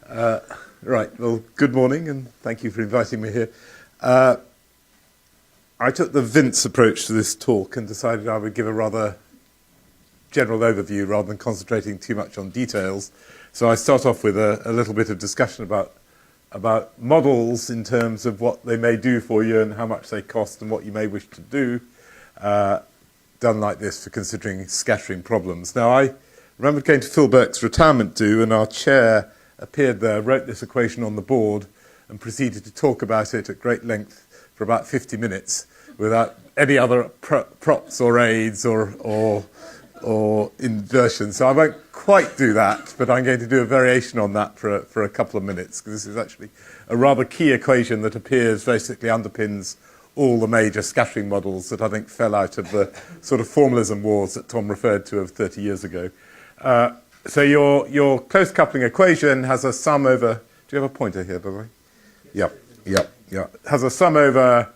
Right, well, good morning, and thank you for inviting me here. I took the Vince approach to this talk and decided I would give a rather general overview rather than concentrating too much on details. So I start off with a little bit of discussion about models in terms of what they may do for you and how much they cost and what you may wish to do, done like this for considering scattering problems. Now, I remember going to Phil Burke's retirement do, and our chair appeared there, wrote this equation on the board, and proceeded to talk about it at great length for about 50 minutes without any other props or aids or inversion. So I won't quite do that, but I'm going to do a variation on that for a couple of minutes, because this is actually a rather key equation that basically underpins all the major scattering models that I think fell out of the sort of formalism wars that Tom referred to of 30 years ago. So your close coupling equation has a sum over... Do you have a pointer here, by the way? Yep. Has a sum over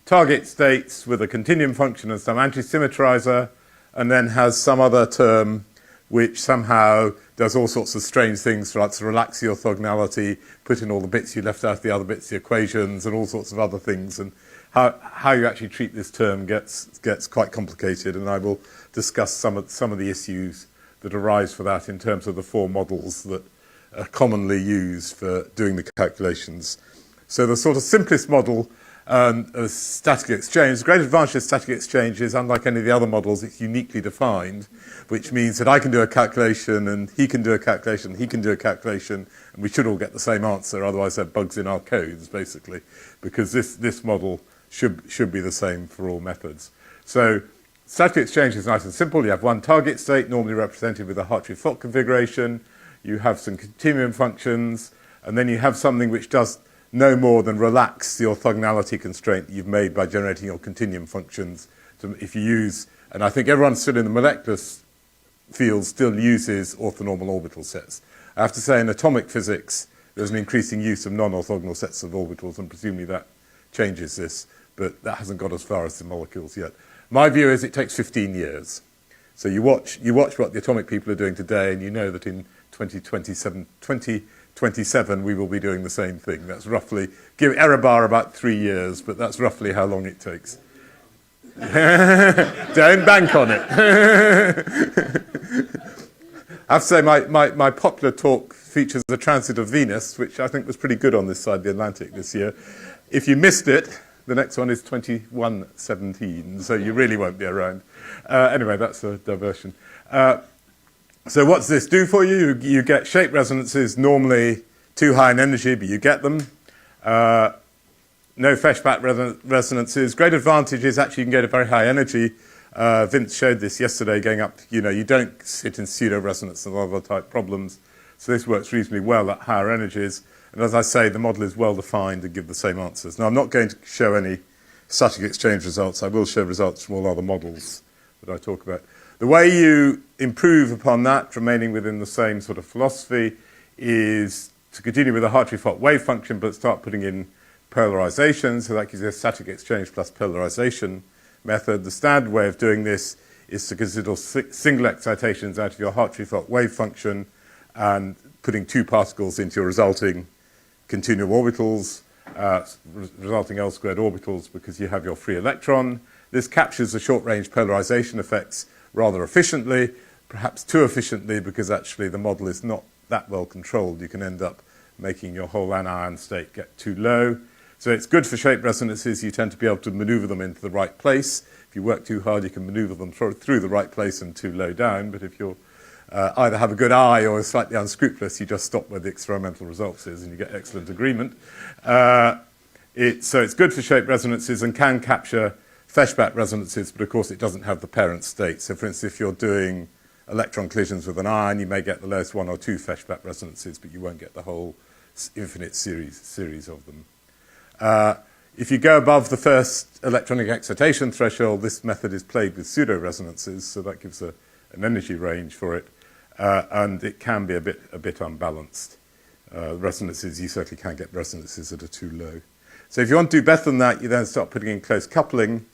target states with a continuum function and some anti-symmetrizer, and then has some other term which somehow does all sorts of strange things, like to relax the orthogonality, put in all the bits you left out of the other bits, the equations, and all sorts of other things. And how you actually treat this term gets quite complicated, and I will discuss some of the issues that arise for that in terms of the four models that are commonly used for doing the calculations. So the sort of simplest model of static exchange, the great advantage of static exchange is, unlike any of the other models, it's uniquely defined, which means that I can do a calculation and he can do a calculation, he can do a calculation, and we should all get the same answer, otherwise there are bugs in our codes, basically, because this model should be the same for all methods. So static exchange is nice and simple. You have one target state, normally represented with a Hartree-Fock configuration. You have some continuum functions, and then you have something which does no more than relax the orthogonality constraint that you've made by generating your continuum functions. So if you use, and I think everyone still in the molecular field still uses orthonormal orbital sets. I have to say, in atomic physics, there's an increasing use of non-orthogonal sets of orbitals, and presumably that changes this, but that hasn't got as far as the molecules yet. My view is it takes 15 years. So you watch what the atomic people are doing today, and you know that in 2027 we will be doing the same thing. That's roughly, give error bar about 3 years, but that's roughly how long it takes. Don't bank on it. I have to say my popular talk features the transit of Venus, which I think was pretty good on this side of the Atlantic this year. If you missed it, the next one is 2117, so you really won't be around. Anyway, that's a diversion. So what's this do for you? You get shape resonances, normally too high in energy, but you get them. No Feshbach resonances. Great advantage is actually you can get a very high energy. Vince showed this yesterday going up, you don't sit in pseudo-resonance and other type problems. So this works reasonably well at higher energies. And as I say, the model is well defined to give the same answers. Now, I'm not going to show any static exchange results. I will show results from all other models that I talk about. The way you improve upon that, remaining within the same sort of philosophy, is to continue with a Hartree-Fock wave function, but start putting in polarization. So that gives you a static exchange plus polarization method. The standard way of doing this is to consider single excitations out of your Hartree-Fock wave function and putting two particles into your resulting continuum orbitals, resulting L-squared orbitals, because you have your free electron. This captures the short-range polarization effects rather efficiently, perhaps too efficiently, because actually the model is not that well controlled. You can end up making your whole anion state get too low. So it's good for shape resonances. You tend to be able to maneuver them into the right place. If you work too hard, you can maneuver them through the right place and too low down. But if you're either have a good eye or are slightly unscrupulous, you just stop where the experimental results is and you get excellent agreement. So it's good for shape resonances and can capture Feshbach resonances, but of course it doesn't have the parent state. So for instance, if you're doing electron collisions with an ion, you may get the lowest one or two Feshbach resonances, but you won't get the whole infinite series of them. If you go above the first electronic excitation threshold, this method is played with pseudo-resonances, so that gives an energy range for it. And it can be a bit unbalanced. Resonances, you certainly can get resonances that are too low. So if you want to do better than that, you then start putting in close coupling.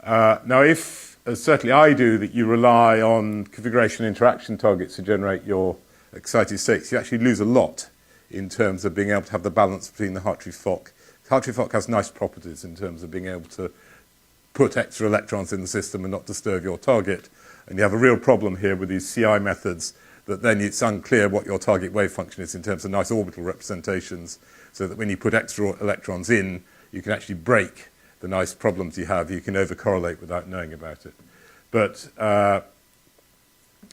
Now if, as certainly I do, that you rely on configuration interaction targets to generate your excited states, you actually lose a lot in terms of being able to have the balance between the Hartree-Fock. Hartree-Fock has nice properties in terms of being able to put extra electrons in the system and not disturb your target. And you have a real problem here with these CI methods that then it's unclear what your target wave function is in terms of nice orbital representations, so that when you put extra electrons in, you can actually break the nice problems you have. You can overcorrelate without knowing about it. But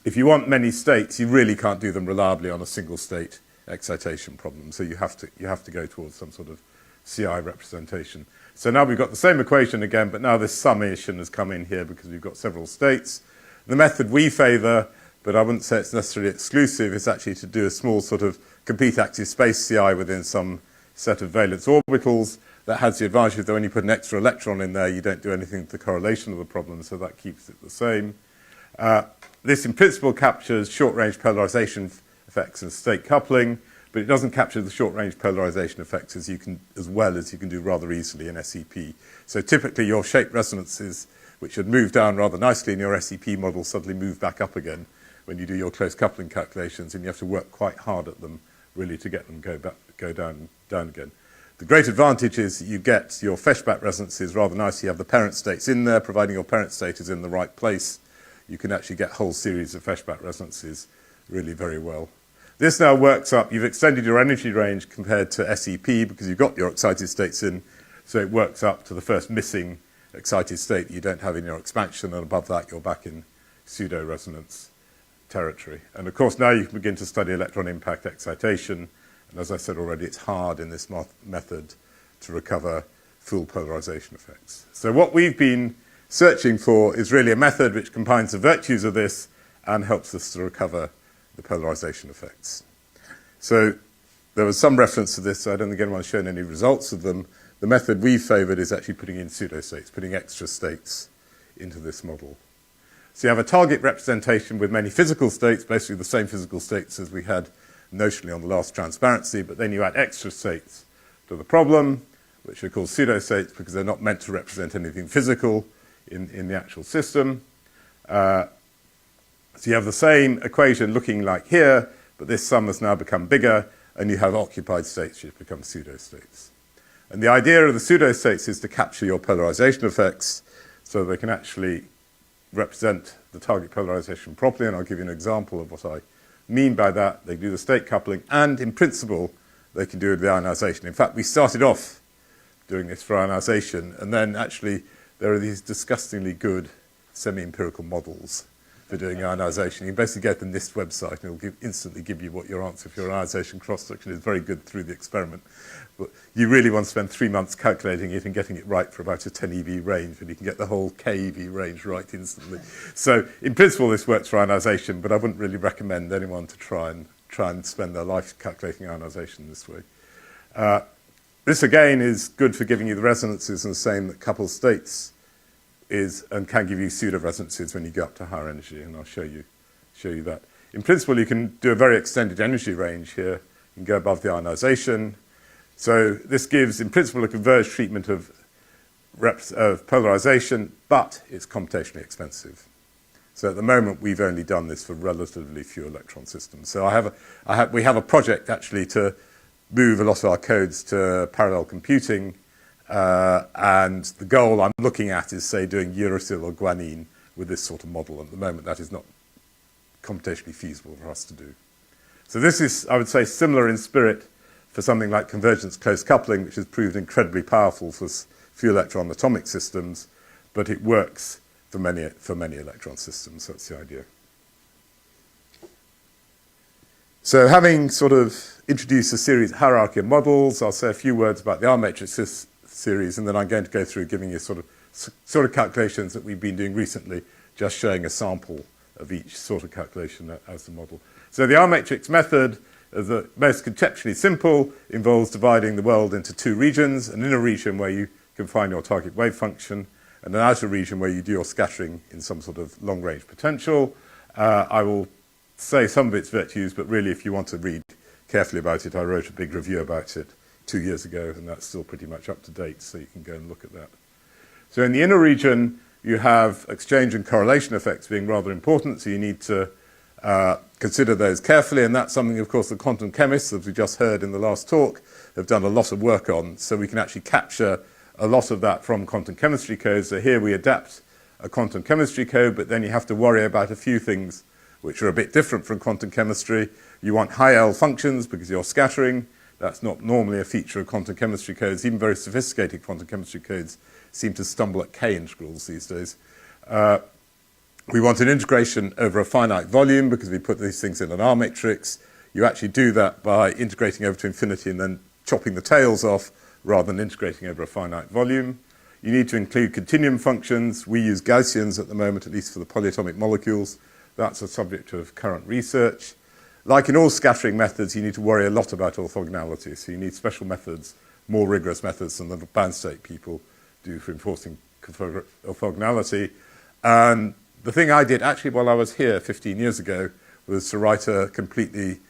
if you want many states, you really can't do them reliably on a single state excitation problem. So you have to go towards some sort of CI representation. So now we've got the same equation again, but now this summation has come in here because we've got several states. The method we favor, but I wouldn't say it's necessarily exclusive, is actually to do a small sort of complete active space CI within some set of valence orbitals. That has the advantage that when you put an extra electron in there, you don't do anything to the correlation of the problem, so that keeps it the same. This in principle captures short-range polarization effects and state coupling, but it doesn't capture the short-range polarization effects as well as you can do rather easily in SEP. So typically your shape resonances, which had moved down rather nicely in your SEP model, suddenly move back up again when you do your close coupling calculations, and you have to work quite hard at them really to get them go down again. The great advantage is you get your Feshbach resonances rather nice. You have the parent states in there, providing your parent state is in the right place. You can actually get a whole series of Feshbach resonances really very well. This now works up. You've extended your energy range compared to SEP because you've got your excited states in, so it works up to the first missing excited state that you don't have in your expansion, and above that you're back in pseudo-resonance territory. And of course now you can begin to study electron impact excitation, and as I said already, it's hard in this method to recover full polarization effects. So what we've been searching for is really a method which combines the virtues of this and helps us to recover the polarization effects. So there was some reference to this, so I don't think anyone's shown any results of them. The method we've favored is actually putting in pseudostates, putting extra states into this model. So you have a target representation with many physical states, basically the same physical states as we had notionally on the last transparency, but then you add extra states to the problem, which are called pseudostates because they're not meant to represent anything physical in the actual system. So you have the same equation looking like here, but this sum has now become bigger, and you have occupied states which become pseudostates. And the idea of the pseudostates is to capture your polarization effects so they can actually represent the target polarization properly, and I'll give you an example of what I mean by that. They do the state coupling, and in principle, they can do it with the ionization. In fact, we started off doing this for ionization, and then actually there are these disgustingly good semi-empirical models for doing ionization. You basically go to the NIST website, and it'll instantly give you what your answer for your ionization cross-section is. Very good through the experiment. But you really want to spend 3 months calculating it and getting it right for about a 10 eV range, and you can get the whole KeV range right instantly. So in principle, this works for ionization, but I wouldn't really recommend anyone to try and spend their life calculating ionization this way. This again is good for giving you the resonances and saying that coupled states is and can give you pseudo resonances when you go up to higher energy, and I'll show you that. In principle, you can do a very extended energy range here. You can go above the ionization. So this gives, in principle, a converged treatment of polarization, but it's computationally expensive. So at the moment, we've only done this for relatively few electron systems. So we have a project actually to move a lot of our codes to parallel computing, and the goal I'm looking at is, say, doing uracil or guanine with this sort of model. At the moment, that is not computationally feasible for us to do. So this is, I would say, similar in spirit for something like convergence close coupling, which has proved incredibly powerful for few electron atomic systems, but it works for many electron systems. That's the idea. So having sort of introduced a series hierarchy of models, I'll say a few words about the R matrix series, and then I'm going to go through giving you sort of calculations that we've been doing recently, just showing a sample of each sort of calculation as the model. So the R matrix method, the most conceptually simple, involves dividing the world into two regions: an inner region where you can find your target wave function, and an outer region where you do your scattering in some sort of long-range potential. I will say some of its virtues, but really if you want to read carefully about it, I wrote a big review about it 2 years ago, and that's still pretty much up to date, so you can go and look at that. So in the inner region, you have exchange and correlation effects being rather important, so you need to consider those carefully, and that's something, of course, the quantum chemists, as we just heard in the last talk, have done a lot of work on, so we can actually capture a lot of that from quantum chemistry code. So here we adapt a quantum chemistry code, but then you have to worry about a few things which are a bit different from quantum chemistry. You want high L functions because you're scattering. That's not normally a feature of quantum chemistry codes. Even very sophisticated quantum chemistry codes seem to stumble at K integrals these days. We want an integration over a finite volume because we put these things in an R matrix. You actually do that by integrating over to infinity and then chopping the tails off rather than integrating over a finite volume. You need to include continuum functions. We use Gaussians at the moment, at least for the polyatomic molecules. That's a subject of current research. Like in all scattering methods, you need to worry a lot about orthogonality. So you need special methods, more rigorous methods than the band state people do for enforcing orthogonality. And the thing I did actually while I was here 15 years ago was to write a completely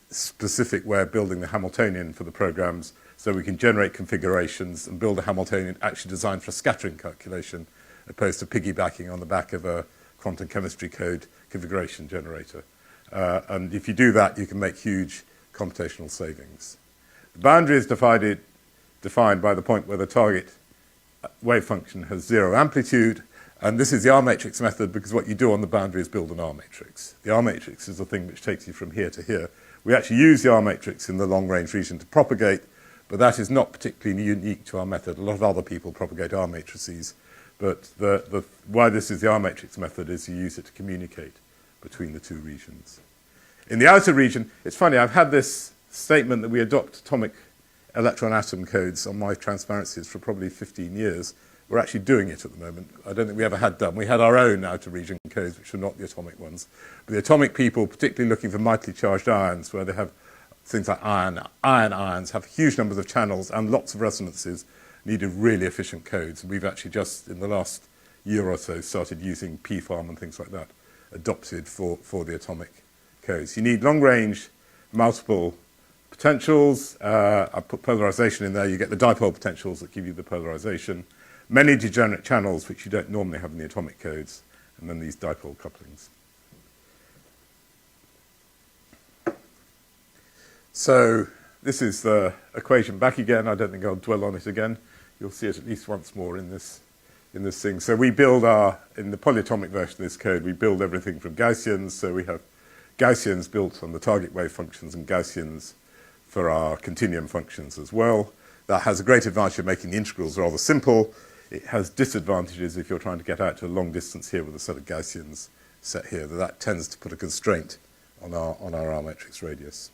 specific way of building the Hamiltonian for the programs so we can generate configurations and build a Hamiltonian actually designed for scattering calculation opposed to piggybacking on the back of a quantum chemistry code configuration generator. And if you do that, you can make huge computational savings. The boundary is defined by the point where the target wave function has zero amplitude. And this is the R matrix method because what you do on the boundary is build an R matrix. The R matrix is the thing which takes you from here to here. We actually use the R matrix in the long-range region to propagate, but that is not particularly unique to our method. A lot of other people propagate R matrices, but why this is the R matrix method is you use it to communicate between the two regions. In the outer region, it's funny, I've had this statement that we adopt atomic electron atom codes on my transparencies for probably 15 years. We're actually doing it at the moment. I don't think we ever had done. We had our own outer region codes, which are not the atomic ones. But the atomic people, particularly looking for mightily charged ions, where they have things like iron ions, have huge numbers of channels and lots of resonances, needed really efficient codes. We've actually just, in the last year or so, started using PFARM and things like that, adopted for the atomic codes. You need long-range multiple potentials. I put polarization in there. You get the dipole potentials that give you the polarization. Many degenerate channels, which you don't normally have in the atomic codes, and then these dipole couplings. So this is the equation back again. I don't think I'll dwell on it again. You'll see it at least once more in this thing. So we build in the polyatomic version of this code, we build everything from Gaussians. So we have Gaussians built on the target wave functions and Gaussians for our continuum functions as well. That has a great advantage of making the integrals rather simple. It has disadvantages if you're trying to get out to a long distance here with a set of Gaussians set here. That tends to put a constraint on our R matrix radius.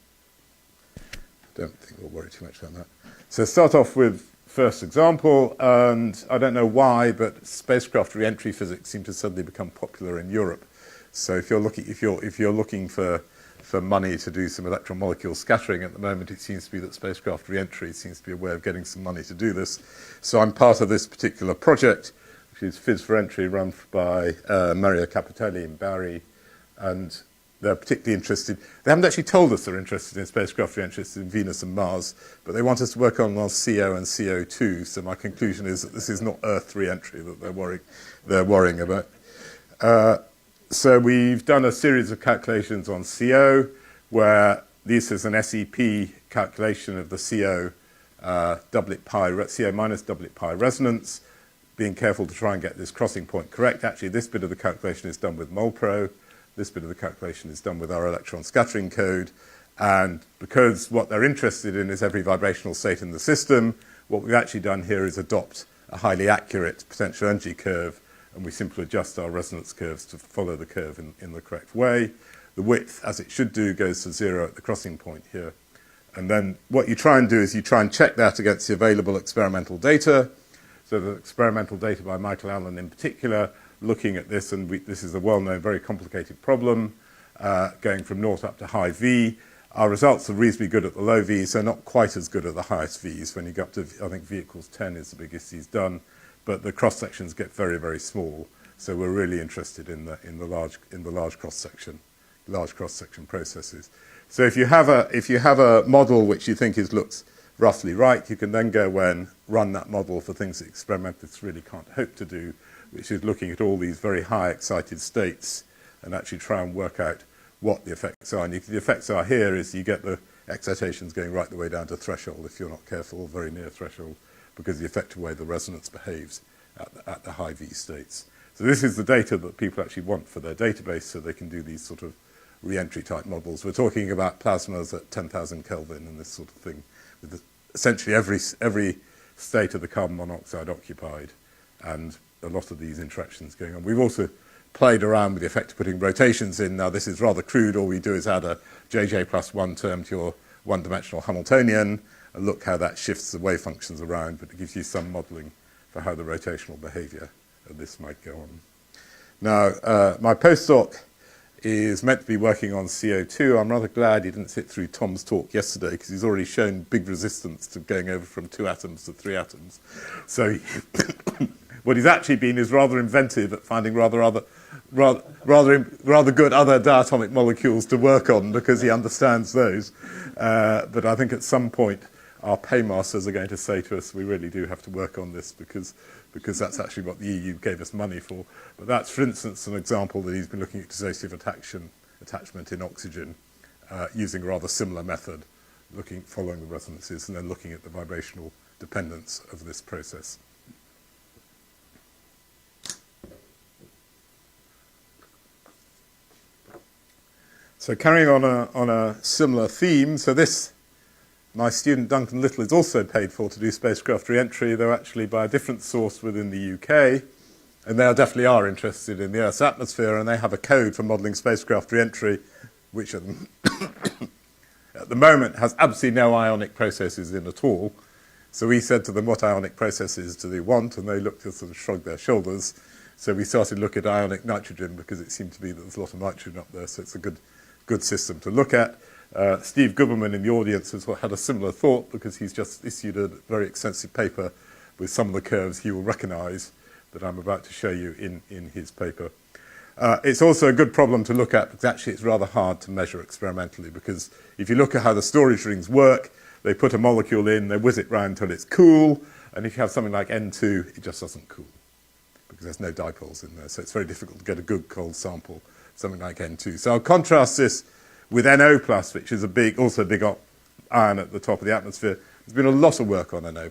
Don't think we'll worry too much about that. So start off with first example, and I don't know why, but spacecraft re-entry physics seem to suddenly become popular in Europe. So if you're looking for money to do some electron-molecule scattering at the moment, it seems to be that spacecraft re-entry seems to be a way of getting some money to do this. So I'm part of this particular project, which is Phys for Entry, run by Maria Capitelli in Bari, and they're particularly interested. They haven't actually told us they're interested in spacecraft re-entry in Venus and Mars, but they want us to work on CO and CO2, so my conclusion is that this is not Earth re-entry that they're worrying about. So we've done a series of calculations on CO, where this is an SEP calculation of the CO doublet pi, CO minus doublet pi resonance, being careful to try and get this crossing point correct. Actually, this bit of the calculation is done with MolPro. This bit of the calculation is done with our electron scattering code. And because what they're interested in is every vibrational state in the system, what we've actually done here is adopt a highly accurate potential energy curve, and we simply adjust our resonance curves to follow the curve in the correct way. The width, as it should do, goes to 0 at the crossing point here. And then what you try and do is you try and check that against the available experimental data. So the experimental data by Michael Allen in particular, looking at this, and this is a well-known, very complicated problem, going from naught up to high V. Our results are reasonably good at the low V's, so not quite as good at the highest V's. When you go up to, I think V equals 10 is the biggest he's done. But the cross sections get very, very small. So we're really interested in the large cross section processes. So if you have a model which you think looks roughly right, you can then go and run that model for things that experimentalists really can't hope to do, which is looking at all these very high excited states and actually try and work out what the effects are. And the effects are here is you get the excitations going right the way down to threshold if you're not careful, very near threshold, because of the effective way the resonance behaves at the high V states. So this is the data that people actually want for their database so they can do these sort of re-entry type models. We're talking about plasmas at 10,000 Kelvin and this sort of thing, with essentially every state of the carbon monoxide occupied and a lot of these interactions going on. We've also played around with the effect of putting rotations in. Now this is rather crude. All we do is add a JJ plus 1 term to your one-dimensional Hamiltonian and look how that shifts the wave functions around, but it gives you some modeling for how the rotational behavior of this might go on. Now, my postdoc is meant to be working on CO2. I'm rather glad he didn't sit through Tom's talk yesterday because he's already shown big resistance to going over from 2 atoms to 3 atoms. So what he's actually been is rather inventive at finding rather good other diatomic molecules to work on because he understands those. But I think at some point our paymasters are going to say to us, we really do have to work on this because that's actually what the EU gave us money for. But that's, for instance, an example that he's been looking at dissociative attachment in oxygen using a rather similar method, following the resonances and then looking at the vibrational dependence of this process. So carrying on a similar theme, so this, my student Duncan Little is also paid for to do spacecraft re-entry, though actually by a different source within the UK, and they definitely are interested in the Earth's atmosphere, and they have a code for modelling spacecraft re-entry, which at the moment has absolutely no ionic processes in at all. So we said to them, what ionic processes do they want? And they looked at sort of shrugged their shoulders. So we started to look at ionic nitrogen because it seemed to be that there's a lot of nitrogen up there, so it's a good system to look at. Steve Guberman in the audience has had a similar thought because he's just issued a very extensive paper with some of the curves he will recognise that I'm about to show you in his paper. It's also a good problem to look at because actually it's rather hard to measure experimentally because if you look at how the storage rings work, they put a molecule in, they whiz it round until it's cool, and if you have something like N2, it just doesn't cool because there's no dipoles in there, so it's very difficult to get a good cold sample, something like N2. So I'll contrast this with NO+, which is also a big ion at the top of the atmosphere. There's been a lot of work on NO+.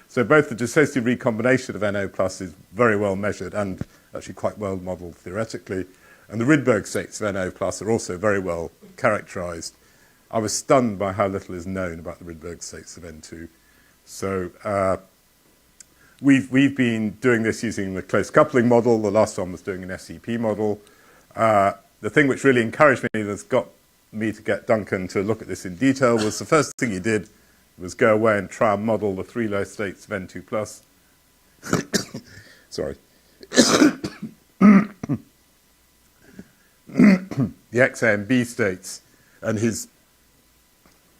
So both the dissociative recombination of NO+ is very well measured and actually quite well modelled theoretically, and the Rydberg states of NO+ are also very well characterised. I was stunned by how little is known about the Rydberg states of N2. So we've been doing this using the close coupling model. The last one was doing an SEP model. The thing which really encouraged me, that's got me to get Duncan to look at this in detail, was the first thing he did was go away and try and model the 3 low states of N2+. Sorry. The X, A, and B states, and his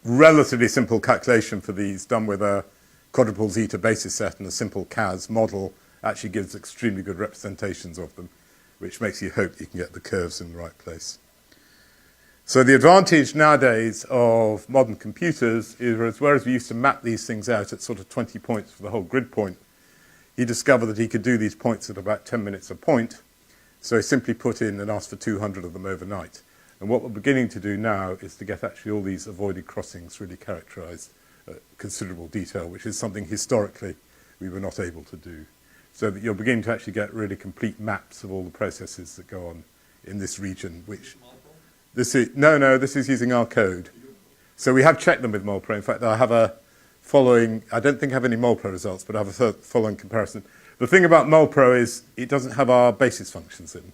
relatively simple calculation for these done with a quadruple zeta basis set and a simple CAS model actually gives extremely good representations of them, which makes you hope you can get the curves in the right place. So the advantage nowadays of modern computers is whereas we used to map these things out at sort of 20 points for the whole grid point, he discovered that he could do these points at about 10 minutes a point. So he simply put in and asked for 200 of them overnight. And what we're beginning to do now is to get actually all these avoided crossings really characterized at considerable detail, which is something historically we were not able to do. So that you're beginning to actually get really complete maps of all the processes that go on in this region, which this is using our code. So we have checked them with MolPro. In fact, I have a following, I don't think I have any MolPro results, but I have a following comparison. The thing about MolPro is it doesn't have our basis functions in.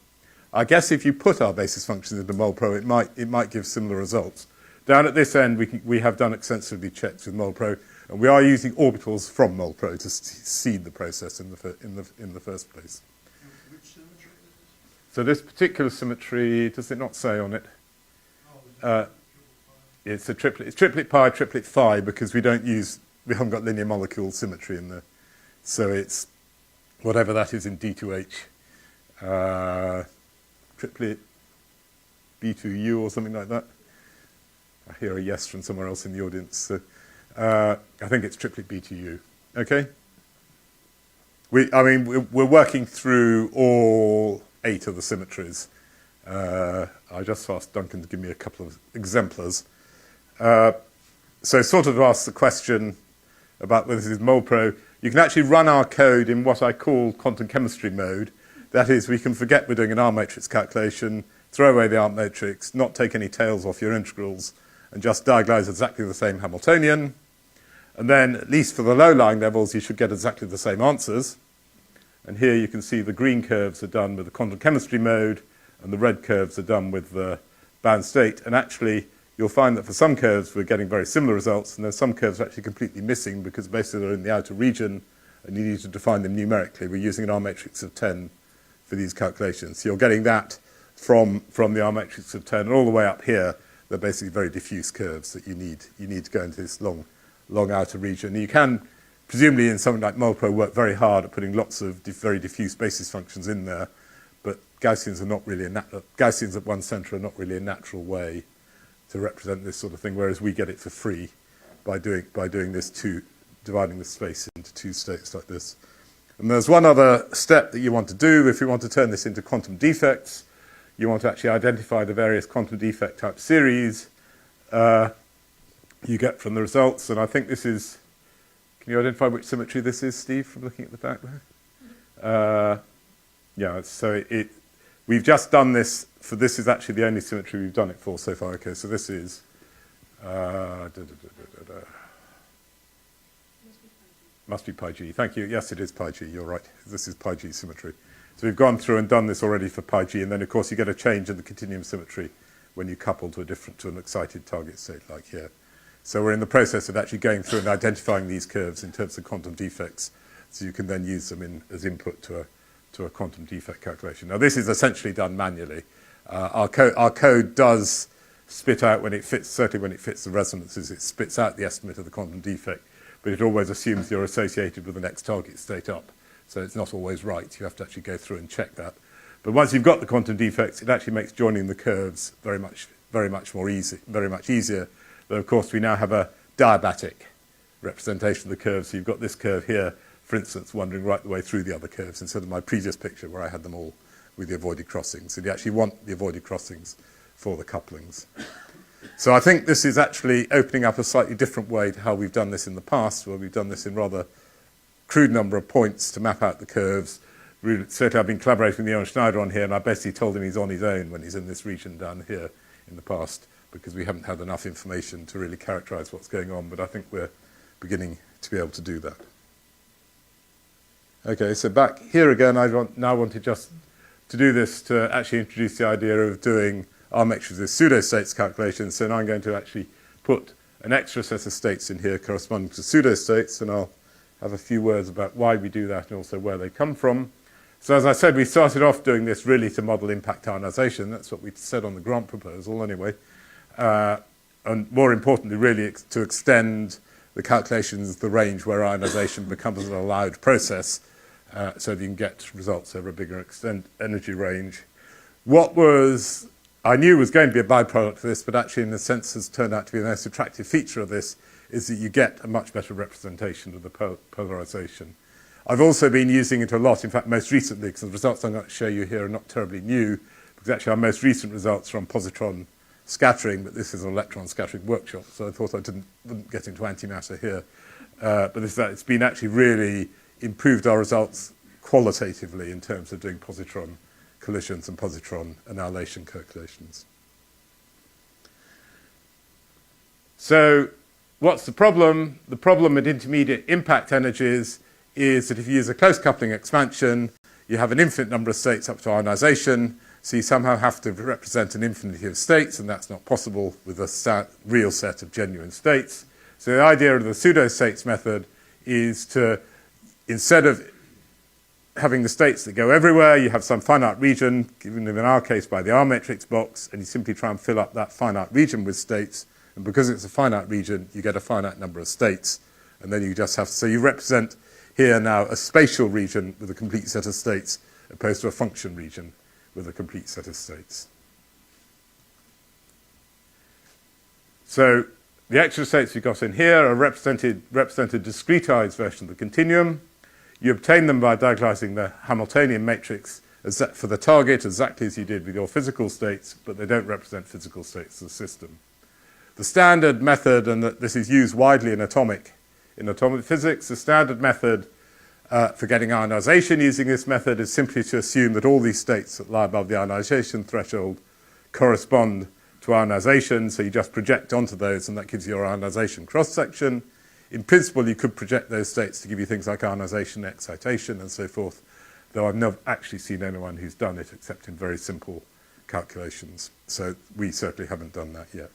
I guess if you put our basis functions into MolPro, it might give similar results. Down at this end, we have done extensively checks with MolPro, and we are using orbitals from MolPro to seed the process in the first place. Which symmetry is this? So this particular symmetry, does it not say on it? It's a triplet. It's triplet pi, triplet phi, because we haven't got linear molecule symmetry in there. So it's whatever that is in D2H. Triplet B2U or something like that. I hear a yes from somewhere else in the audience. So, I think it's triplet B2U. Okay? We're working through all 8 of the symmetries. I just asked Duncan to give me a couple of exemplars. So sort of ask the question about whether this is MolPro. You can actually run our code in what I call quantum chemistry mode. That is, we can forget we're doing an R matrix calculation, throw away the R matrix, not take any tails off your integrals, and just diagonalize exactly the same Hamiltonian. And then, at least for the low-lying levels, you should get exactly the same answers. And here you can see the green curves are done with the quantum chemistry mode, and the red curves are done with the bound state. And actually, you'll find that for some curves, we're getting very similar results, and there's some curves actually completely missing because basically they're in the outer region, and you need to define them numerically. We're using an R matrix of 10 for these calculations. So you're getting that from the R matrix of 10, and all the way up here, they're basically very diffuse curves that you need to go into this long outer region. You can, presumably in something like MolPro, work very hard at putting lots of very diffuse basis functions in there, but Gaussians are not really Gaussians at one center are not really a natural way to represent this sort of thing, whereas we get it for free by doing this dividing the space into two states like this. And there's one other step that you want to do if you want to turn this into quantum defects. You want to actually identify the various quantum defect type series you get from the results. And I think this is, can you identify which symmetry this is, Steve, from looking at the back there? Yeah, so we've just done this, this is actually the only symmetry we've done it for so far. Okay, so this is, must be pi g. Thank you. Yes, it is pi g. You're right. This is pi g symmetry. So we've gone through and done this already for pi g, and then of course you get a change in the continuum symmetry when you couple to an excited target state like here. So we're in the process of actually going through and identifying these curves in terms of quantum defects, so you can then use them as input to a quantum defect calculation. Now this is essentially done manually. Our code does spit out when it fits, certainly when it fits the resonances, it spits out the estimate of the quantum defect, but it always assumes you're associated with the next target state up. So it's not always right. You have to actually go through and check that. But once you've got the quantum defects, it actually makes joining the curves very much easier. But of course, we now have a diabatic representation of the curves. So you've got this curve here, for instance, wandering right the way through the other curves, instead of my previous picture where I had them all with the avoided crossings. So you actually want the avoided crossings for the couplings. So I think this is actually opening up a slightly different way to how we've done this in the past, where we've done this in rather crude number of points to map out the curves. Certainly I've been collaborating with Johan Schneider on here, and I basically told him he's on his own when he's in this region down here in the past, because we haven't had enough information to really characterize what's going on, but I think we're beginning to be able to do that. Okay, so back here again, I now wanted just to do this to actually introduce the idea of doing R matrices as pseudostates calculations. So now I'm going to actually put an extra set of states in here corresponding to pseudostates, and I'll have a few words about why we do that and also where they come from. So as I said, we started off doing this really to model impact ionization. That's what we said on the grant proposal anyway. And more importantly, really to extend the calculations, the range where ionization becomes an allowed process, so that you can get results over a bigger energy range. What I knew was going to be a byproduct of this, but actually in a sense has turned out to be the most attractive feature of this, is that you get a much better representation of the polarization. I've also been using it a lot, in fact most recently, because the results I'm going to show you here are not terribly new, because actually our most recent results are on positron scattering, but this is an electron scattering workshop, so I thought I wouldn't get into antimatter here. But it's been actually really improved our results qualitatively in terms of doing positron collisions and positron annihilation calculations. So what's the problem? The problem at intermediate impact energies is that if you use a close coupling expansion, you have an infinite number of states up to ionization, so you somehow have to represent an infinity of states, and that's not possible with a real set of genuine states. So the idea of the pseudostates method is to, instead of having the states that go everywhere, you have some finite region, given in our case by the R matrix box, and you simply try and fill up that finite region with states, and because it's a finite region, you get a finite number of states, and then you just have, so you represent here now a spatial region with a complete set of states, opposed to a function region with a complete set of states. So the extra states we've got in here are represented discretized version of the continuum. You obtain them by diagonalizing the Hamiltonian matrix for the target exactly as you did with your physical states, but they don't represent physical states of the system. The standard method, and this is used widely in atomic physics, the standard method for getting ionization using this method is simply to assume that all these states that lie above the ionization threshold correspond to ionization, so you just project onto those and that gives you your ionization cross-section. In principle, you could project those states to give you things like ionization, excitation, and so forth, though I've never actually seen anyone who's done it except in very simple calculations. So we certainly haven't done that yet.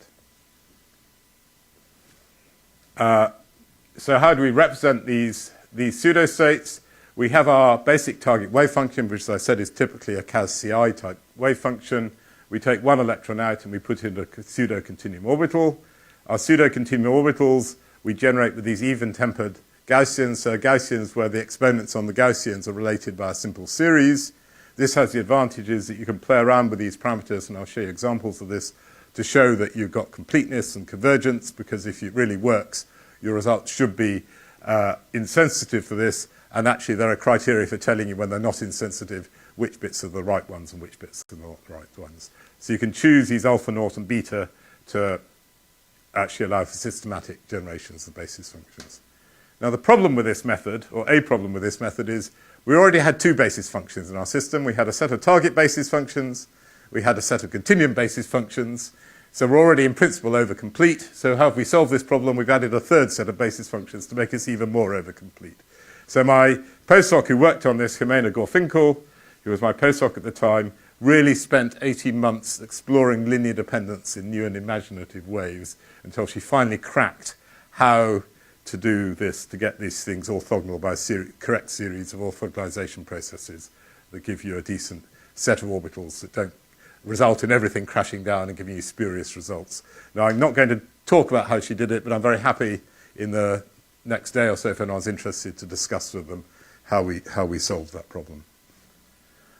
So how do we represent these pseudostates? We have our basic target wave function, which, as I said, is typically a CAS-CI type wave function. We take one electron out and we put in a pseudo-continuum orbital. Our pseudo-continuum orbitals we generate with these even-tempered Gaussians. So Gaussians where the exponents on the Gaussians are related by a simple series. This has the advantages that you can play around with these parameters, and I'll show you examples of this to show that you've got completeness and convergence, because if it really works, your results should be insensitive for this, and actually there are criteria for telling you when they're not insensitive which bits are the right ones and which bits are not the right ones. So you can choose these alpha, naught, and beta to actually allow for systematic generations of basis functions. Now the problem with this method, or a problem with this method, is we already had two basis functions in our system. We had a set of target basis functions, we had a set of continuum basis functions, so we're already in principle over-complete. So how have we solved this problem? We've added a third set of basis functions to make us even more over-complete. So my postdoc who worked on this, Jimena Gorfinkel, who was my postdoc at the time, really spent 18 months exploring linear dependence in new and imaginative ways until she finally cracked how to do this, to get these things orthogonal by a correct series of orthogonalization processes that give you a decent set of orbitals that don't result in everything crashing down and giving you spurious results. Now, I'm not going to talk about how she did it, but I'm very happy in the next day or so, if anyone's interested, to discuss with them how we solved that problem.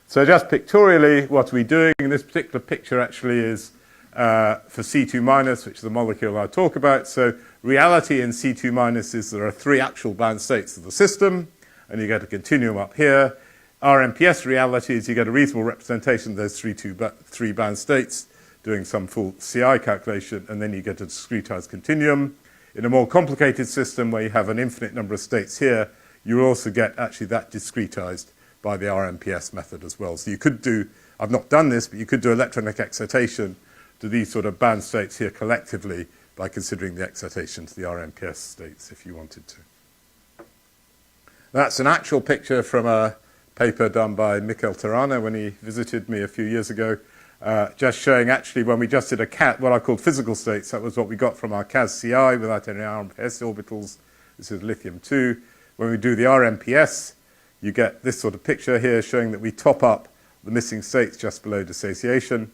So just pictorially, what are we doing? In this particular picture actually is for C2-, which is the molecule I'll talk about. So reality in C2- is there are three actual bound states of the system, and you get a continuum up here. RMPS reality is you get a reasonable representation of those three bound states, doing some full CI calculation, and then you get a discretized continuum. In a more complicated system where you have an infinite number of states here, you will also get actually that discretized by the RMPS method as well. So you could do, I've not done this, but you could do electronic excitation to these sort of bound states here collectively by considering the excitation to the RMPS states if you wanted to. That's an actual picture from a paper done by Mikel Terrana when he visited me a few years ago, just showing actually when we just did what I called physical states, that was what we got from our CAS-CI without any RMPS orbitals. This is lithium-2. When we do the RMPS, you get this sort of picture here showing that we top up the missing states just below dissociation.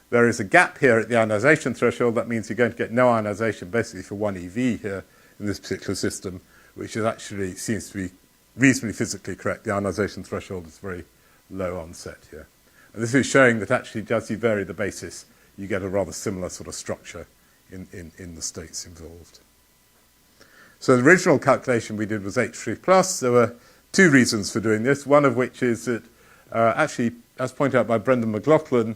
There is a gap here at the ionization threshold. That means you're going to get no ionization basically for 1 eV here in this particular system, which is actually seems to be reasonably physically correct. The ionization threshold is very low onset here. And this is showing that actually as you vary the basis, you get a rather similar sort of structure in the states involved. So the original calculation we did was H3+. There were two reasons for doing this, one of which is that actually, as pointed out by Brendan McLaughlin,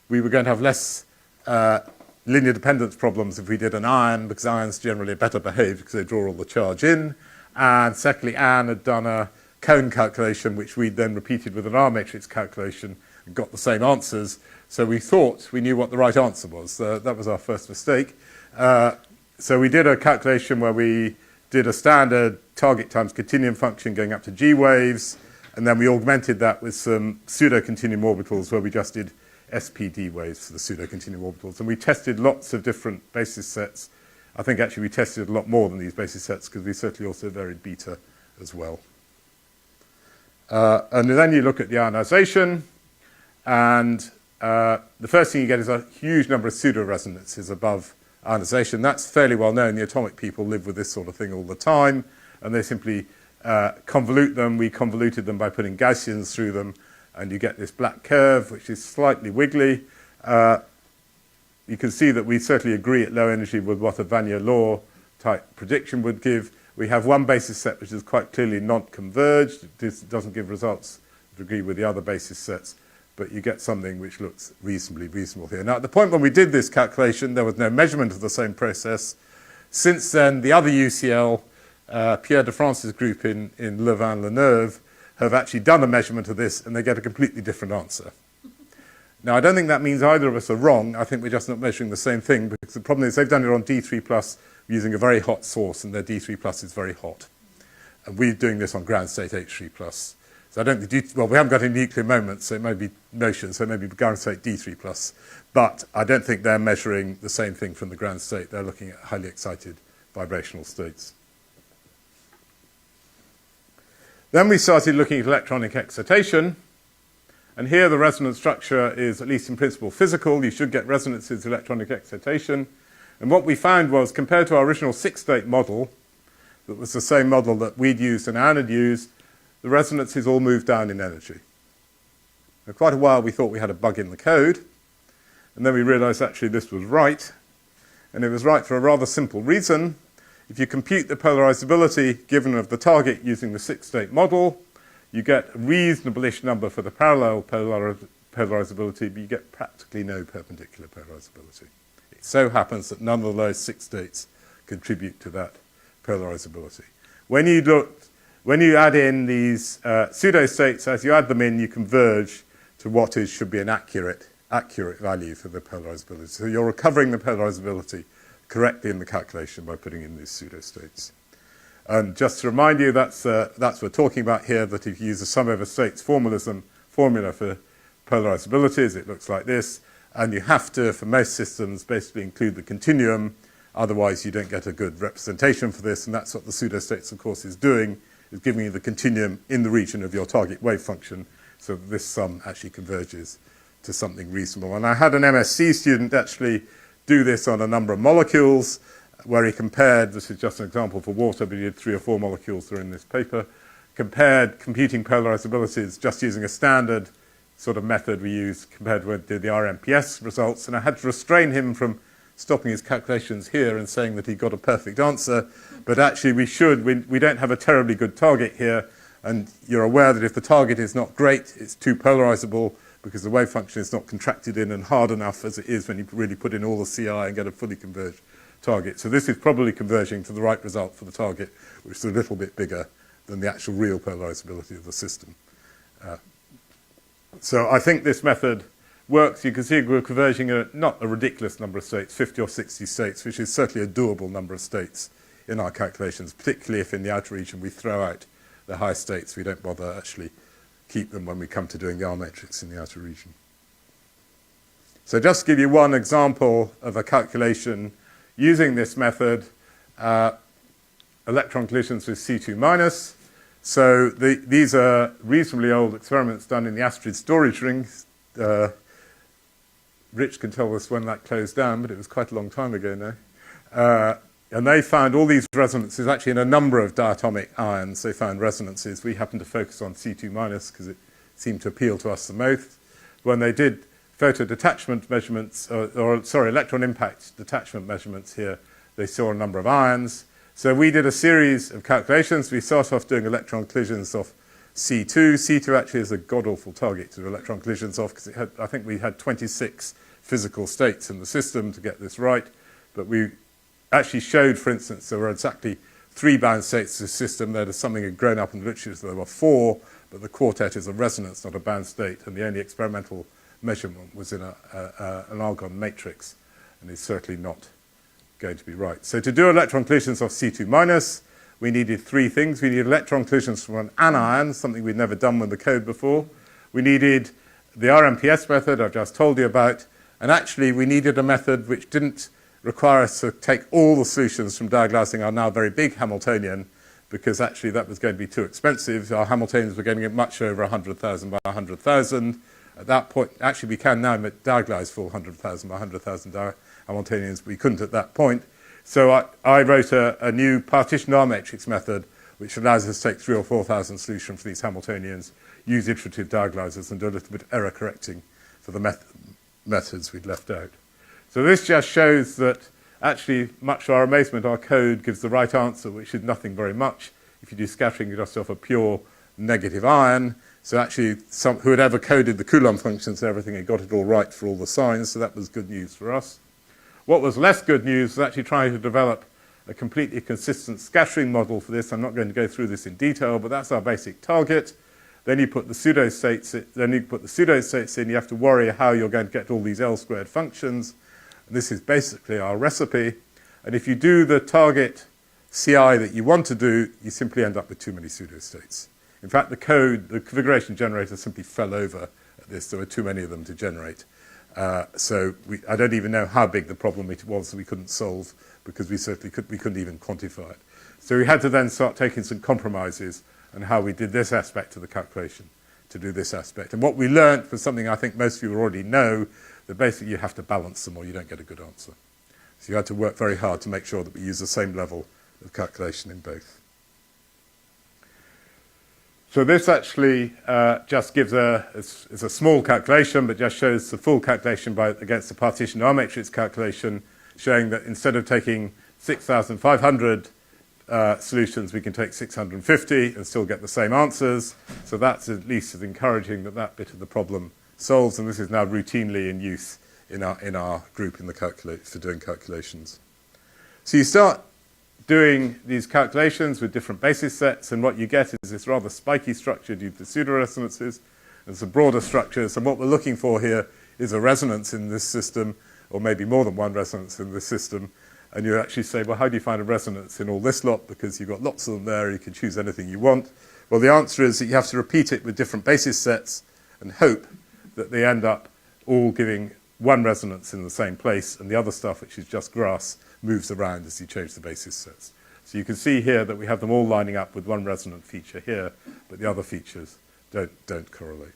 we were going to have less linear dependence problems if we did an ion, because ions generally are better behaved because they draw all the charge in. And secondly, Anne had done a cone calculation, which we then repeated with an R matrix calculation and got the same answers. So we thought we knew what the right answer was. That was our first mistake. So we did a calculation where we did a standard target times continuum function going up to G waves, and then we augmented that with some pseudo-continuum orbitals where we just did SPD waves for the pseudo-continuum orbitals. And we tested lots of different basis sets. I think actually we tested a lot more than these basis sets because we certainly also varied beta as well. And then you look at the ionization, and the first thing you get is a huge number of pseudo-resonances above ionization. That's fairly well known. The atomic people live with this sort of thing all the time, and they simply convolute them. We convoluted them by putting Gaussians through them, and you get this black curve, which is slightly wiggly. You can see that we certainly agree at low energy with what a Vanier law type prediction would give. We have one basis set which is quite clearly not converged. It doesn't give results that agree with the other basis sets. but you get something which looks reasonably reasonable here. Now, at the point when we did this calculation, there was no measurement of the same process. Since then, the other UCL, Pierre de France's group in Louvain-la-Neuve, have actually done a measurement of this, and they get a completely different answer. Now, I don't think that means either of us are wrong. I think we're just not measuring the same thing, because the problem is they've done it on D3+ using a very hot source, and their D3+ is very hot. And we're doing this on ground state H3+. So I don't think, well, we haven't got any nuclear moments, so it may be motion, so it may be ground state D3+. But I don't think they're measuring the same thing from the ground state. They're looking at highly excited vibrational states. Then we started looking at electronic excitation. And here the resonance structure is, at least in principle, physical. You should get resonances of electronic excitation. And what we found was, compared to our original 6-state model, that was the same model that we'd used and Anne had used, the resonances all moved down in energy. For quite a while we thought we had a bug in the code, and then we realized actually this was right. And it was right for a rather simple reason. If you compute the polarizability given of the target using the 6-state model, you get a reasonable-ish number for the parallel polarizability, but you get practically no perpendicular polarizability. It so happens that none of those 6 states contribute to that polarizability. When you add in these pseudostates, as you add them in, you converge to what should be an accurate value for the polarizability. So you're recovering the polarizability correctly in the calculation by putting in these pseudostates. And just to remind you, that's what we're talking about here, that if you use the sum over states formula for polarizabilities, it looks like this. And you have to, for most systems, basically include the continuum. Otherwise, you don't get a good representation for this. And that's what the pseudostates, of course, is doing, is giving you the continuum in the region of your target wave function, so that this sum actually converges to something reasonable. And I had an MSc student actually do this on a number of molecules, where he compared, this is just an example for water, but he did 3 or 4 molecules that are in this paper, compared computing polarizabilities just using a standard sort of method we use compared with the RMPS results. And I had to restrain him from stopping his calculations here and saying that he got a perfect answer. But actually we don't have a terribly good target here. And you're aware that if the target is not great, it's too polarizable because the wave function is not contracted in and hard enough as it is when you really put in all the CI and get a fully converged target. So this is probably converging to the right result for the target, which is a little bit bigger than the actual real polarizability of the system. So I think this method works. You can see we're converging not a ridiculous number of states, 50 or 60 states, which is certainly a doable number of states in our calculations, particularly if in the outer region we throw out the high states. We don't bother actually keep them when we come to doing the R matrix in the outer region. So just to give you one example of a calculation using this method, electron collisions with C2-. So these are reasonably old experiments done in the asteroid storage ring. Rich can tell us when that closed down, but it was quite a long time ago now. And they found all these resonances, actually in a number of diatomic ions, they found resonances. We happened to focus on C2- because it seemed to appeal to us the most. When they did photo detachment measurements, electron impact detachment measurements here, they saw a number of ions. So we did a series of calculations. We started off doing electron collisions of C2. C2 actually is a god-awful target to do electron collisions of, because I think we had 26 physical states in the system to get this right. But we actually showed, for instance, there were exactly 3 bound states to the system. There was something had grown up in the literature, so there were 4, but the quartet is a resonance, not a bound state, and the only experimental measurement was in an argon matrix, and it's certainly not going to be right. So to do electron collisions of C2-, we needed 3 things. We needed electron collisions from an anion, something we'd never done with the code before. We needed the RMPS method I've just told you about, and actually we needed a method which didn't require us to take all the solutions from diaglazing our now very big Hamiltonian, because actually that was going to be too expensive. Our Hamiltonians were getting it much over 100,000 by 100,000. At that point, actually we can now diaglaze full 100,000 by 100,000 Hamiltonians, but we couldn't at that point. So I wrote a new partition R matrix method, which allows us to take 3,000 or 4,000 solutions for these Hamiltonians, use iterative diaglazers, and do a little bit of error correcting for the methods we'd left out. So this just shows that actually, much to our amazement, our code gives the right answer, which is nothing very much. If you do scattering, you just have a pure negative ion. So actually, whoever coded the Coulomb functions and everything had got it all right for all the signs, so that was good news for us. What was less good news was actually trying to develop a completely consistent scattering model for this. I'm not going to go through this in detail, but that's our basic target. Then you put the pseudostates in. You have to worry how you're going to get all these L-squared functions. And this is basically our recipe. And if you do the target CI that you want to do, you simply end up with too many pseudostates. In fact, the configuration generator simply fell over at this. There were too many of them to generate. So I don't even know how big the problem it was that we couldn't solve, because we couldn't even quantify it. So we had to then start taking some compromises on how we did this aspect of the calculation to do this aspect. And what we learned was something I think most of you already know, that basically you have to balance them or you don't get a good answer. So you had to work very hard to make sure that we use the same level of calculation in both. So this actually just gives it's a small calculation, but just shows the full calculation against the partition R matrix calculation, showing that instead of taking 6,500 solutions, we can take 650 and still get the same answers. So that's at least as encouraging that bit of the problem solves, and this is now routinely in use in our group for doing calculations. So you start doing these calculations with different basis sets, and what you get is this rather spiky structure due to pseudoresonances and some broader structures. And what we're looking for here is a resonance in this system, or maybe more than one resonance in this system. And you actually say, well, how do you find a resonance in all this lot? Because you've got lots of them there, you can choose anything you want. Well, the answer is that you have to repeat it with different basis sets and hope that they end up all giving one resonance in the same place, and the other stuff, which is just grass, moves around as you change the basis sets. So you can see here that we have them all lining up with one resonant feature here, but the other features don't correlate.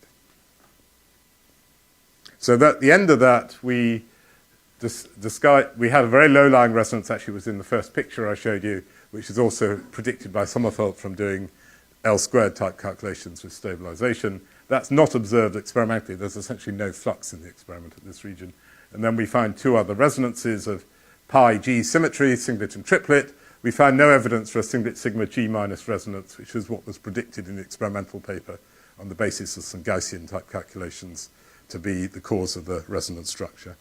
So at the end of that, we had a very low-lying resonance, actually was in the first picture I showed you, which is also predicted by Sommerfeld from doing L-squared type calculations with stabilization. That's not observed experimentally. There's essentially no flux in the experiment at this region. And then we find two other resonances of pi G symmetry, singlet and triplet. We found no evidence for a singlet sigma G minus resonance, which is what was predicted in the experimental paper on the basis of some Gaussian type calculations to be the cause of the resonance structure.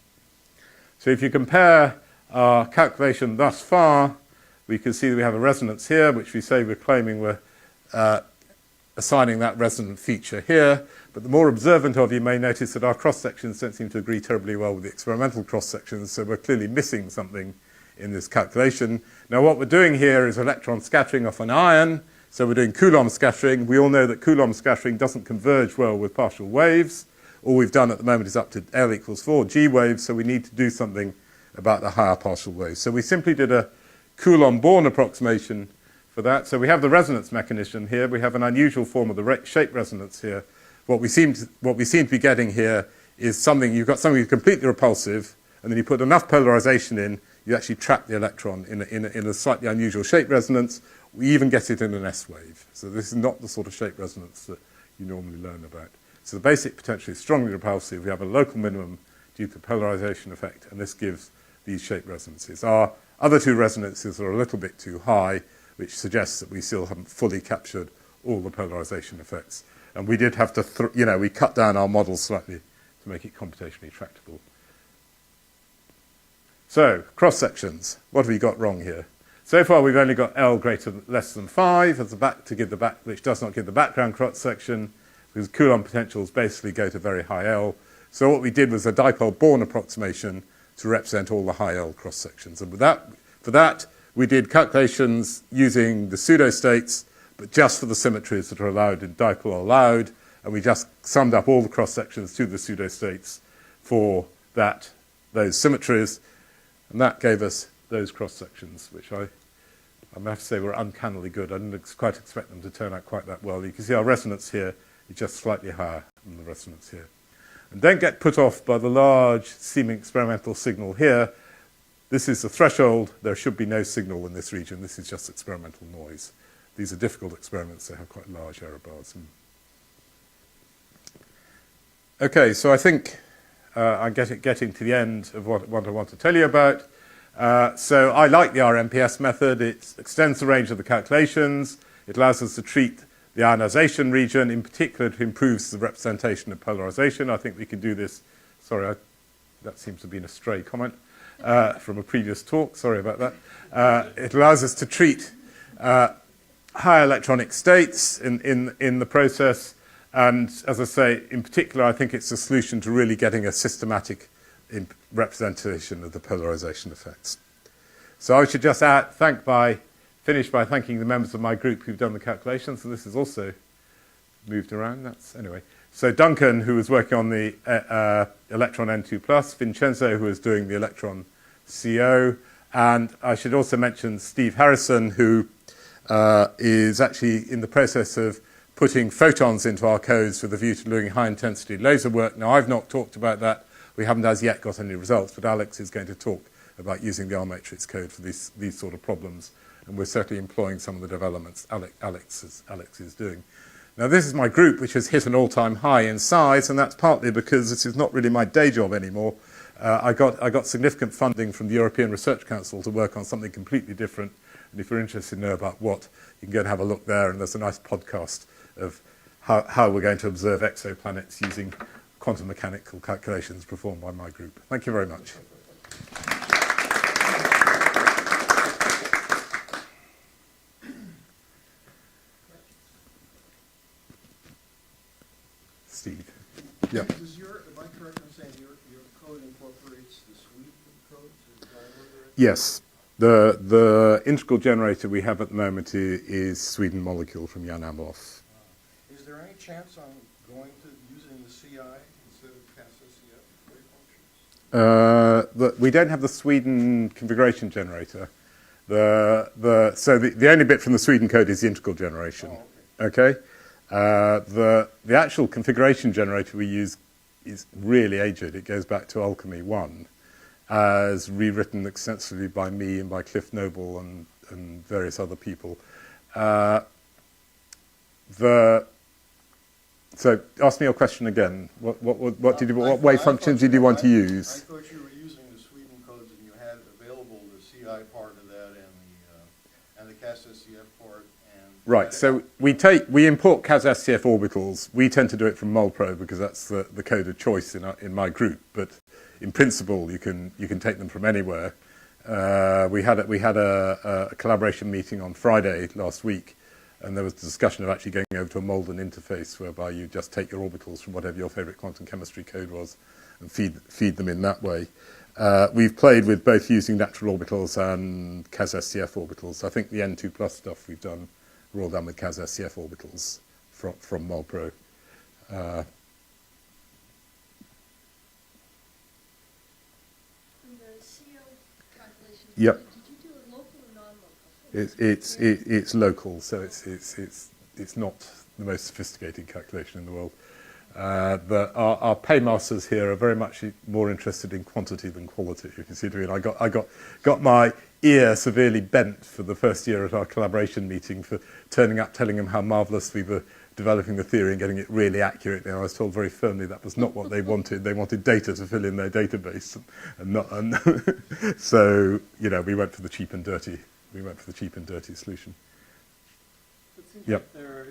So if you compare our calculation thus far, we can see that we have a resonance here, which we say we're claiming we're assigning that resonant feature here. But the more observant of you may notice that our cross-sections don't seem to agree terribly well with the experimental cross-sections, so we're clearly missing something in this calculation. Now what we're doing here is electron scattering off an ion, so we're doing Coulomb scattering. We all know that Coulomb scattering doesn't converge well with partial waves. All we've done at the moment is up to L equals 4 G waves, so we need to do something about the higher partial waves. So we simply did a Coulomb-Born approximation for that. So we have the resonance mechanism here. We have an unusual form of the shape resonance here. What we seem to be getting here is you've got something completely repulsive, and then you put enough polarization in, you actually trap the electron in a slightly unusual shape resonance. We even get it in an S wave. So this is not the sort of shape resonance that you normally learn about. So the basic potential is strongly repulsive. We have a local minimum due to the polarization effect, and this gives these shape resonances. Our other two resonances are a little bit too high, which suggests that we still haven't fully captured all the polarization effects. And we did have to, we cut down our model slightly to make it computationally tractable. So, cross-sections. What have we got wrong here? So far, we've only got L less than 5 as which does not give the background cross-section, because Coulomb potentials basically go to very high L. So what we did was a dipole-Born approximation to represent all the high L cross-sections. And for that, we did calculations using the pseudostates, but just for the symmetries that are allowed in dipole allowed, and we just summed up all the cross-sections to the pseudostates for those symmetries, and that gave us those cross-sections, which I have to say were uncannily good. I didn't quite expect them to turn out quite that well. You can see our resonance here is just slightly higher than the resonance here. And don't get put off by the large seeming experimental signal here. This is the threshold. There should be no signal in this region. This is just experimental noise. These are difficult experiments. They have quite large error bars. Okay, so I think I'm getting to the end of what I want to tell you about. So I like the RMPS method. It extends the range of the calculations. It allows us to treat the ionization region. In particular, it improves the representation of polarization. I think we can do this. Sorry, that seems to have been a stray comment from a previous talk. Sorry about that. It allows us to treat high electronic states in the process. And as I say, in particular, I think it's a solution to really getting a systematic representation of the polarization effects. So I should just finish by thanking the members of my group who've done the calculations. So this is also moved around. Anyway. So Duncan, who was working on the electron N2+, Vincenzo, who was doing the electron CO, and I should also mention Steve Harrison, who is actually in the process of putting photons into our codes with a view to doing high-intensity laser work. Now, I've not talked about that. We haven't as yet got any results, but Alex is going to talk about using the R-matrix code for these sort of problems, and we're certainly employing some of the developments Alex is doing. Now, this is my group, which has hit an all-time high in size, and that's partly because this is not really my day job anymore. I got significant funding from the European Research Council to work on something completely different, and if you're interested to know about what, you can go and have a look there, and there's a nice podcast of how we're going to observe exoplanets using quantum mechanical calculations performed by my group. Thank you very much. Steve. Yeah. Am I correct in saying your code incorporates the suite of codes? Yes. The integral generator we have at the moment is Sweden Molecule from Jan Abloff. Is there any chance on going to using the CI instead of CAS-SCF wavefunctions? We don't have the Sweden configuration generator. So the only bit from the Sweden code is the integral generation. Oh, okay. The actual configuration generator we use is really aged. It goes back to Alchemy 1, as rewritten extensively by me and by Cliff Noble and various other people. So ask me your question again. What wave functions did you want to use? I thought you were using the Sweden codes and you had available the CI part of that and the CAS-SCF part. Right, so we import CAS-SCF orbitals. We tend to do it from MolPro because that's the code of choice in my group. But in principle, you can take them from anywhere. We had a collaboration meeting on Friday last week, and there was a discussion of actually going over to a Malden interface whereby you just take your orbitals from whatever your favorite quantum chemistry code was and feed them in that way. We've played with both using natural orbitals and CAS-SCF orbitals. I think the N2+ stuff we've done, we're all done with CAS-SCF orbitals from MolPro. And the CO calculations, Yep. did you do it local or non-local? It's local, so it's not the most sophisticated calculation in the world. But our paymasters here are very much more interested in quantity than quality. If you see what I mean, I got my ear severely bent for the first year at our collaboration meeting for turning up, telling them how marvellous we were developing the theory and getting it really accurate. And I was told very firmly that was not what they wanted. They wanted data to fill in their database, so we went for the cheap and dirty. We went for the cheap and dirty solution. It seems Yep. like there are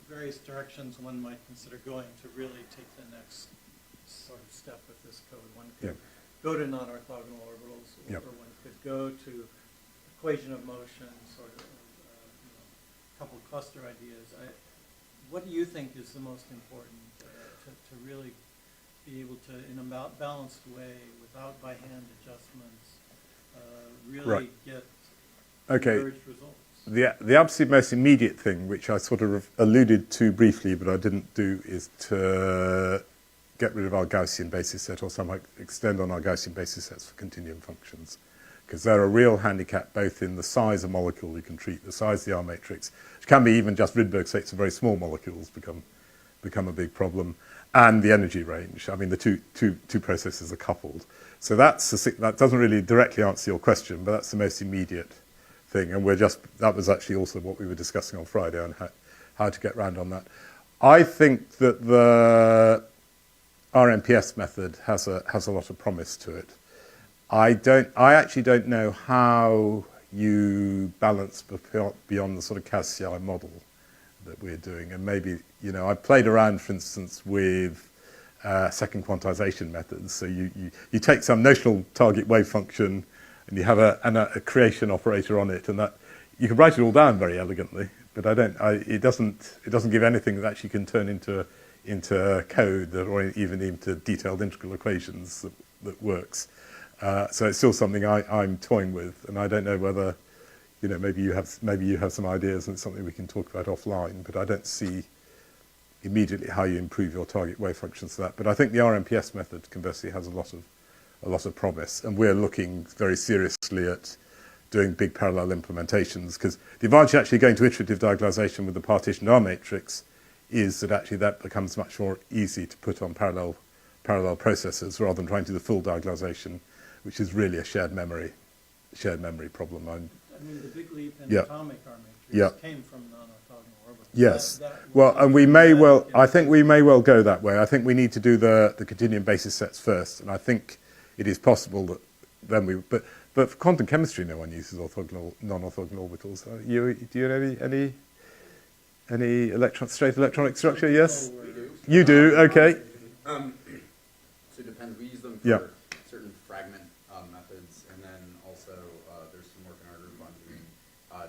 various directions one might consider going to really take the next sort of step with this code. One could Yep. go to non-orthogonal orbitals, Yep. or one could go to equation of motion, sort of couple cluster ideas. What do you think is the most important to really be able to, in a balanced way, without by hand adjustments, really Right. get Okay. converged results? The absolute most immediate thing, which I sort of alluded to briefly, but I didn't do, is to get rid of our Gaussian basis set, or somehow extend on our Gaussian basis sets for continuum functions. Because they're a real handicap, both in the size of molecule you can treat, the size of the R matrix, which can be even just Rydberg states of very small molecules become a big problem, and the energy range. I mean, the two processes are coupled. So that doesn't really directly answer your question, but that's the most immediate thing. And that was actually also what we were discussing on Friday on how to get round on that. I think that the RMPS method has a lot of promise to it. I actually don't know how you balance beyond the sort of CAS-CI model, that we're doing. And maybe, I played around, for instance, with second quantization methods. So you take some notional target wave function and you have a creation operator on it, and that you can write it all down very elegantly, but it doesn't give anything that actually can turn into code or even into detailed integral equations that works. So it's still something I'm toying with, and I don't know whether, maybe you have some ideas, and it's something we can talk about offline. But I don't see immediately how you improve your target wave functions to that. But I think the RMPS method, conversely, has a lot of promise, and we're looking very seriously at doing big parallel implementations, because the advantage of actually going to iterative diagonalization with the partitioned R matrix is that actually that becomes much more easy to put on parallel processors rather than trying to do the full diagonalization, which is really a shared memory problem. I mean, the big leap in Yeah. atomic R matrix Yeah. came from non-orthogonal orbitals. Yes. That Well, and we do may that well, in- I think we may well go that way. I think we need to do the continuum basis sets first, and I think it is possible that then but for quantum chemistry, no one uses non-orthogonal orbitals. Do you know any straight electronic structure? Yes? Oh, You do, okay. So it depends. We use them for Yeah. certain fragment methods, and then also there's some work in our group on doing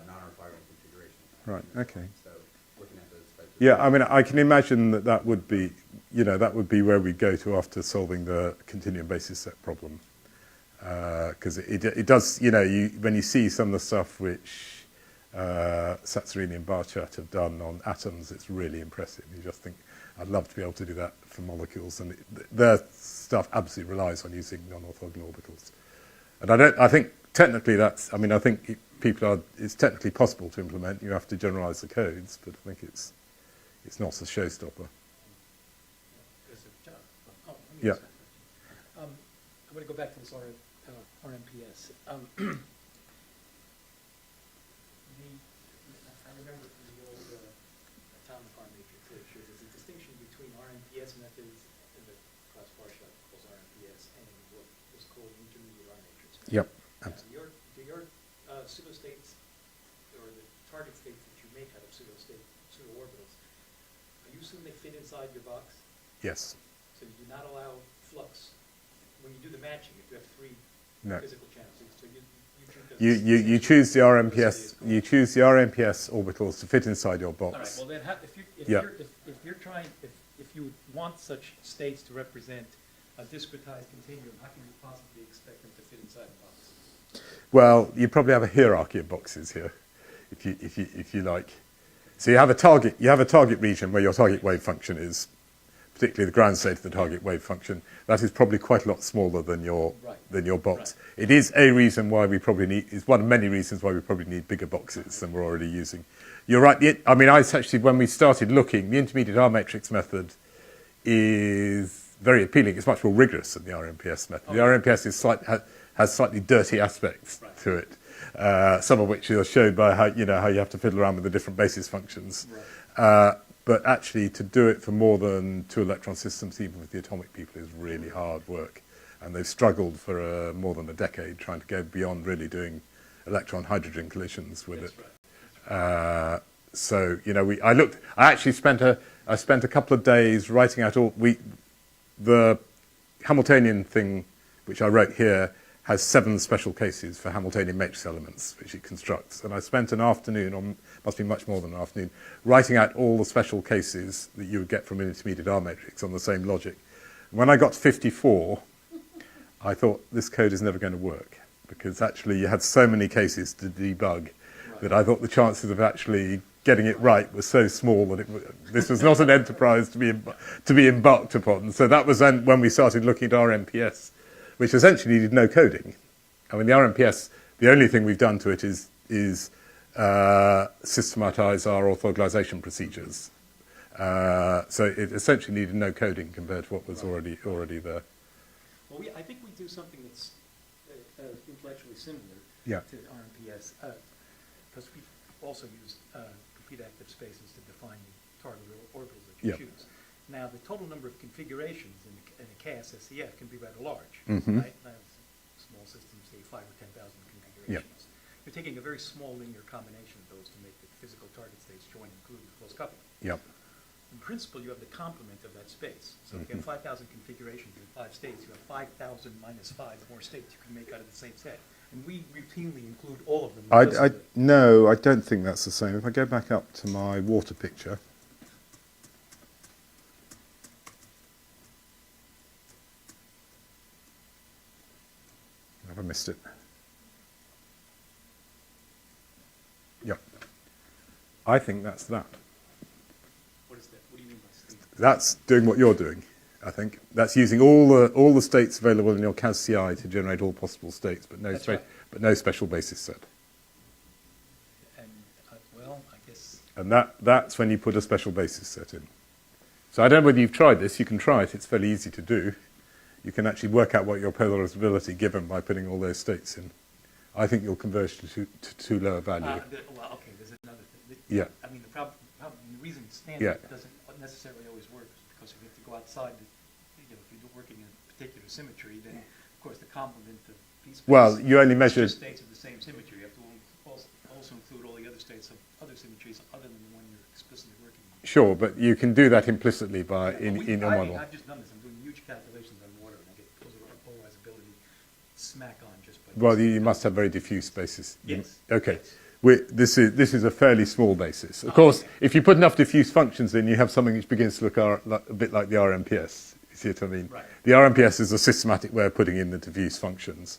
non-orthogonal configuration. Right, okay. So looking at those types of Yeah, I mean, I can imagine that would be, that would be where we go to after solving the continuum basis set problem. Because it does, when you see some of the stuff which Satsarini and Barchat have done on atoms, it's really impressive. You just think, I'd love to be able to do that for molecules, and their stuff absolutely relies on using non-orthogonal orbitals. And I think technically I think it's technically possible to implement. You have to generalize the codes, but I think it's not a showstopper. Yeah. I'm going to go back to this RMPS. I remember from the old atomic R matrix literature, there's a distinction between RMPS methods and the class Barchat calls RMPS and what was called intermediate R matrix. Yep. Do your pseudostates, or the target states that you make out of pseudo-orbitals, are you assuming they fit inside your box? Yes. So you do not allow flux when you do the matching. If you have three No. physical channels, so you You choose the RMPS. You choose the RMPS orbitals to fit inside your box. All right. Well, then, if you want such states to represent a discretized continuum, how can you possibly expect them to fit inside the box? Well, you probably have a hierarchy of boxes here, if you like. So you have a target region where your target wave function is, particularly the ground state of the target wave function. That is probably quite a lot smaller than your box. Right. It is a reason why we probably need. It's one of many reasons why we probably need bigger boxes than we're already using. You're right. When we started looking, the intermediate R matrix method is very appealing. It's much more rigorous than the RMPS method. The RMPS has slightly dirty aspects to it, some of which are showed by how you have to fiddle around with the different basis functions. Right. But actually, to do it for more than 2 electron systems, even with the atomic people, is really hard work. And they've struggled for more than a decade trying to go beyond really doing electron-hydrogen collisions with it. Right. So, I actually spent a couple of days writing out the Hamiltonian thing, which I wrote here, has 7 special cases for Hamiltonian matrix elements, which it constructs. And I spent an afternoon, or must be much more than an afternoon, writing out all the special cases that you would get from an intermediate R matrix on the same logic. When I got to 54, I thought, this code is never going to work, because actually you had so many cases to debug that I thought the chances of actually getting it right were so small that this was not an enterprise to be embarked upon. So that was then when we started looking at RMPS, which essentially needed no coding. I mean, the RMPS, the only thing we've done to it is systematize our orthogonalization procedures. So it essentially needed no coding compared to what was already there. Well, I think we do something that's intellectually similar to RMPS, because we also use complete active spaces to define the target orbitals that you choose. Now, the total number of configurations in a KSSCF can be rather large, right? Small systems, say 5,000 or 10,000 configurations. You're taking a very small linear combination of those to make the physical target states join, including close coupling. Yep. In principle, you have the complement of that space. So if you have 5,000 configurations in 5 states, you have 5,000 minus 5 more states you can make out of the same set. And we routinely include all of them. No, I don't think that's the same. If I go back up to my water picture. Have I missed it? Yep. I think that's that. What is that? What do you mean by state? That's doing what you're doing, I think. That's using all the states available in your CAS-CI to generate all possible states, but no, That's right. but no special basis set. And, well, I guess... And that's when you put a special basis set in. So I don't know whether you've tried this. You can try it. It's fairly easy to do. You can actually work out what your polarizability given by putting all those states in. I think you'll converge to too low a value. Well, okay, there's another thing. Yeah. I mean, the reason standard doesn't necessarily always work is because you have to go outside. If you're working in a particular symmetry, then, of course, the complement of these spaces Well, you only measure... states of the same symmetry. You have to also include all the other states of other symmetries other than the one you're explicitly working on. Sure, but you can do that implicitly by in your I model. I've just done this. I'm doing huge calculations on water, and I get polarizability smack on just by... Well, you must have very diffuse spaces. Yes. Okay. Yes. This is a fairly small basis. Of course, okay. if you put enough diffuse functions in, you have something which begins to look a bit like the RMPS. You see what I mean? Right. The RMPS is a systematic way of putting in the diffuse functions.